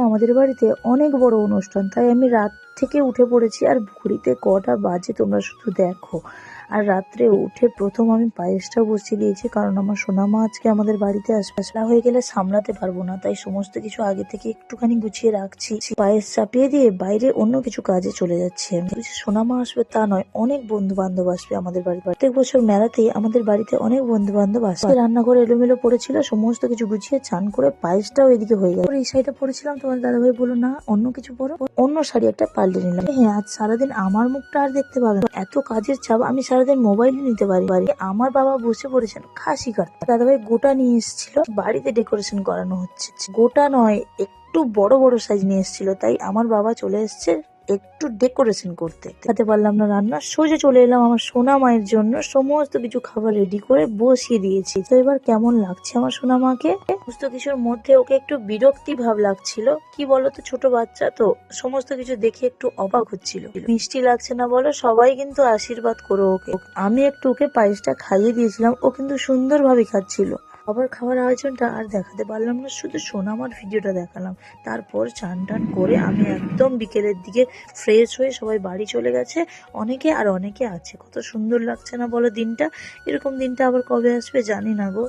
আমাদের বাড়িতে অনেক বড় অনুষ্ঠান, তাই আমি রাত থেকে উঠে পড়েছি। আর ঘড়িতে কটা বাজে তোমরা শুধু দেখো। আর রাত্রে উঠে প্রথম আমি পায়েসটা বসিয়ে দিয়েছি, কারণ আমার সোনামা আজকে আমাদের বাড়িতে আসবে। হয়ে গেলে সামলাতে পারবো না, তাই সমস্ত কিছু আগে থেকে একটুখানি গুছিয়ে রাখছি। পায়েস চাপিয়ে দিয়ে বাইরে অন্য কিছু কাজে চলে যাচ্ছে। সোনামা আসবে তা নয়, অনেক বন্ধু বান্ধব আসবে আমাদের বাড়িতে। প্রত্যেক বছর মেলাতেই আমাদের বাড়িতে অনেক বন্ধু বান্ধব আসে। রান্নাঘরে এলোমেলো পড়েছিল, সমস্ত কিছু গুছিয়ে চান করে পায়েসটাও এদিকে হয়ে গেল। এই শাড়িটা পরেছিলাম, তোমার দাদাভাই বললো না অন্য কিছু পরো, অন্য শাড়ি একটা পাল্টে নিলাম। হ্যাঁ, আজ সারাদিন আমার মুখটা আর দেখতে পাবে না, এত কাজের চাপ। আমি সারাদিন মোবাইলই নিতে পারি। আমার বাবা বসে পড়েছেন খাসি কাটতে। দাদাভাই গোটা নিয়ে এসেছিল, বাড়িতে ডেকোরেশন করানো হচ্ছে। গোটা নয়, একটু বড় বড় সাইজ নিয়ে এসেছিল, তাই আমার বাবা চলে এসছে একটু ডেকোরেশন করতে। খেতে পারলাম না রান্না, সোজা চলে এলাম আমার সোনা মায়ের জন্য সমস্ত কিছু খাবার রেডি করে বসিয়ে দিয়েছি। তো এবার কেমন লাগছে আমার সোনা মাকে? সমস্ত কিছুর মধ্যে ওকে একটু বিরক্তি ভাব লাগছিল। কি বলতো, ছোট বাচ্চা তো, সমস্ত কিছু দেখে একটু অবাক হচ্ছিল। মিষ্টি লাগছে না বলো, সবাই কিন্তু আশীর্বাদ করো ওকে। আমি একটু ওকে পায়েসটা খাইয়ে দিয়েছিলাম, ও কিন্তু সুন্দরভাবে খাচ্ছিল। আবার খাওয়ার আয়োজনটা আর দেখাতে পারলাম না, শুধু সোনামার ভিডিওটা দেখালাম। তারপর চান টান করে আমি একদম বিকেলের দিকে ফ্রেশ হয়ে সবাই বাড়ি চলে গেছে। অনেকে আর অনেকে আছে। কত সুন্দর লাগছে না বলো দিনটা? এরকম দিনটা আবার কবে আসবে জানি না গো।